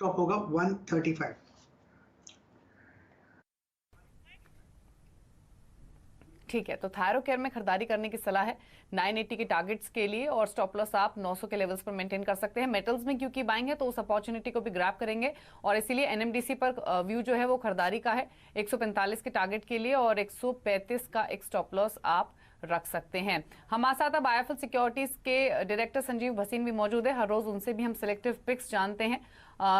Stop होगा 135। ठीक है, तो थायरोकेयर में खरीदारी करने की सलाह है 980 के टारगेट्स के लिए, और स्टॉप लॉस आप 900 के लेवल्स पर मेंटेन कर सकते हैं। मेटल्स में क्योंकि बाइंग है तो उस अपॉर्चुनिटी को भी ग्रैब करेंगे, और इसीलिए एनएमडीसी पर व्यू जो है वो खरीदारी का है 145 के टारगेट के लिए, और 135 का एक स्टॉप लॉस आप रख सकते हैं। हमारे साथ अब आईएफएल सिक्योरिटीज के डायरेक्टर संजीव भसीन भी मौजूद है। हर रोज उनसे भी हम सिलेक्टिव पिक्स जानते हैं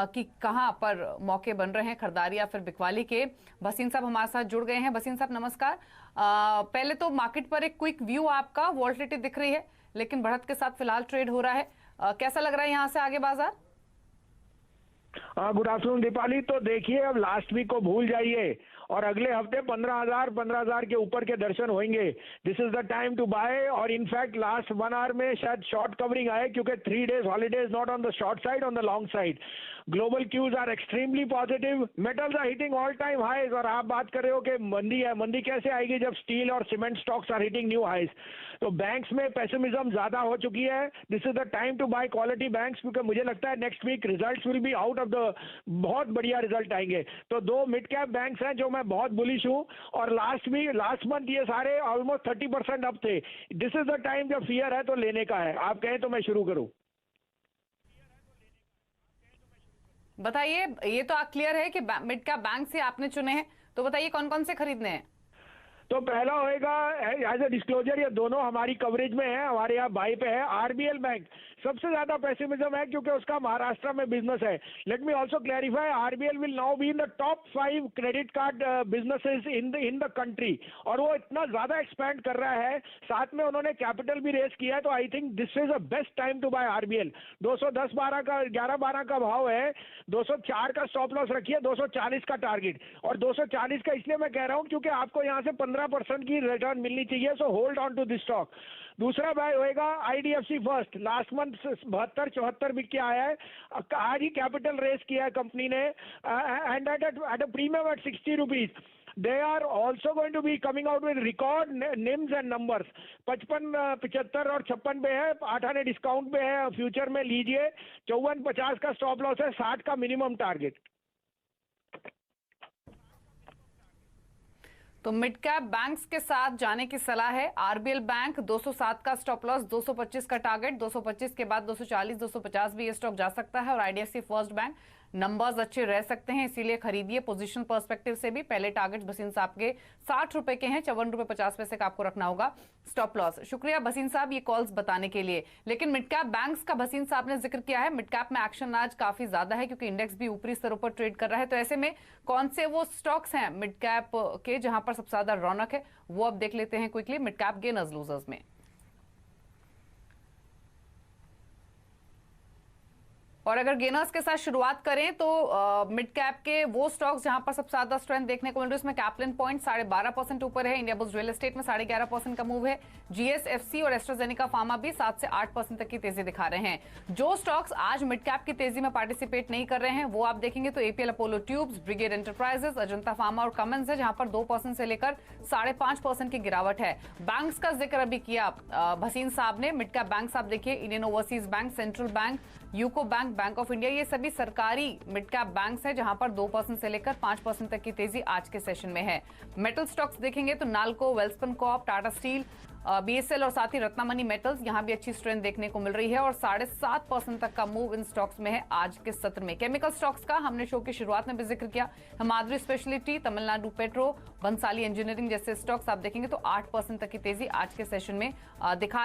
कि कहां पर मौके बन रहे हैं खरीदारी या फिर बिकवाली के। भसीन साहब हमारे साथ जुड़ गए हैं। भसीन साहब नमस्कार। पहले तो मार्केट पर एक क्विक व्यू आपका, वॉलेटिलिटी दिख रही है लेकिन बढ़त के साथ फिलहाल ट्रेड हो रहा है, कैसा लग रहा है यहां से आगे बाजार? Good afternoon Deepali. तो देखिए, अब लास्ट वीक को भूल जाइए और अगले हफ्ते 15,000 के ऊपर के दर्शन होंगे। This is the time to buy. और इनफैक्ट लास्ट 1 आवर में शायद शॉर्ट कवरिंग आए, क्योंकि 3 days holiday is not on the short side, on the long side. Global cues are extremely positive. Metals are hitting all time highs. और आप बात कर रहे हो कि मंदी है, मंदी कैसे आएगी जब स्टील और cement stocks are hitting new highs? तो बैंक्स में पेसिमिज्म ज्यादा हो चुकी है। This is the time to buy quality banks, क्योंकि मुझे लगता है next week results will be out of the, बहुत बढ़िया रिजल्ट आएंगे। तो 2 मिड कैप बैंक्स हैं जो मैं बहुत बुलिश हूं, और लास्ट मंथ ये सारे ऑलमोस्ट 30% अप थे। दिस इज द टाइम जब फियर है तो लेने का है। आप कहें तो मैं शुरू करूं? बताइए, ये तो क्लियर है कि मिड कैप बैंक से आपने चुने हैं, तो बताइए कौन कौन से खरीदने हैं? तो पहला होएगा, एज ए डिस्क्लोजर, ये दोनों हमारी कवरेज में है, हमारे यहाँ बाई पे है। आरबीएल बैंक सबसे ज्यादा पेसिमिज्म है क्योंकि उसका महाराष्ट्र में बिजनेस है। Let me also clarify, RBL will now be in the top 5 credit card businesses in the country, और वो इतना ज्यादा एक्सपैंड कर रहा है। साथ में उन्होंने कैपिटल भी रेस किया है, तो I think this is a best time to buy RBL. 210-12 का 11-12 का भाव है, 204 का स्टॉप लॉस रखिए, 240 का टारगेट। और 240 का इसलिए मैं कह रहा हूं क्योंकि आपको यहां से 15% की रिटर्न मिलनी चाहिए, so hold on to this stock. दूसरा बाय होएगा आईडीएफसी फर्स्ट। लास्ट मंथ 72-74 बिक के आया है, आज ही कैपिटल रेस किया है कंपनी ने, and at a premium eight 60 rupees. They are also going to be coming out with record NIMs and numbers। 55, 75 और 56 पे है, 8 आने डिस्काउंट पे है, फ्यूचर में लीजिए। 54-50 का स्टॉप लॉस है, 60 का मिनिमम टारगेट। तो मिड कैप बैंक्स के साथ जाने की सलाह है। आरबीएल बैंक 207 का स्टॉप लॉस, 225 का टारगेट, 225 के बाद 240, 250 भी ये स्टॉक जा सकता है। और आईडीएफसी फर्स्ट बैंक नंबर्स अच्छे रह सकते हैं, इसीलिए खरीदिए। पोजीशन पर्सपेक्टिव से भी पहले टारगेट्स भसीन साहब के 60 रुपए के हैं, 54.50 का आपको रखना होगा स्टॉप लॉस। शुक्रिया भसीन साहब ये कॉल्स बताने के लिए। लेकिन मिड कैप बैंक्स का भसीन साहब ने जिक्र किया है, मिड कैप में एक्शन आज काफी ज्यादा है क्योंकि इंडेक्स भी ऊपरी स्तरों पर ट्रेड कर रहा है। तो ऐसे में कौन से वो स्टॉक्स हैं मिड कैप के जहां पर सबसे ज्यादा रौनक है, वो अब देख लेते हैं quickly mid cap gainers losers में। और अगर गेनर्स के साथ शुरुआत करें तो मिड कैप के वो स्टॉक्स जहां पर सबसे ज्यादा स्ट्रेंथ देखने को मिल रही है, उसमें कैप्लिन पॉइंट 12.5% ऊपर है। इंडिया बुल्स रियल एस्टेट में 11.5% का मूव है। जीएसएफसी और एस्ट्राजेनेका फार्मा भी 7 से 8% तक की तेजी दिखा रहे हैं। जो स्टॉक्स आज मिड कैप की तेजी में पार्टिसिपेट नहीं कर रहे हैं वो आप देखेंगे तो APL Apollo tubes, brigade enterprises, Ajanta pharma और कमेंस है, जहां पर 2% से लेकर 5.5% की गिरावट है। बैंक्स का जिक्र अभी किया भसीन साहब ने। मिड कैप बैंक आप देखिए, Indian overseas bank, central bank, UCO bank, bank of India, ये सभी सरकारी मिड कैप बैंक्स हैं जहां पर 2% से लेकर 5% तक की तेजी आज के सेशन में है। मेटल स्टॉक्स देखेंगे तो NALCO, Welspun Corp, Tata steel, BSL और साथ ही रत्नामणि मेटल्स, यहां भी अच्छी स्ट्रेंथ देखने को मिल रही है और 7.5% तक का मूव इन स्टॉक्स में है आज के सत्र में। केमिकल स्टॉक्स का हमने शो की शुरुआत में भी जिक्र किया। Himadri speciality, Tamil Nadu petro, Bhansali engineering जैसे स्टॉक्स आप देखेंगे तो 8% तक की तेजी आज के सेशन में दिखा रहे हैं।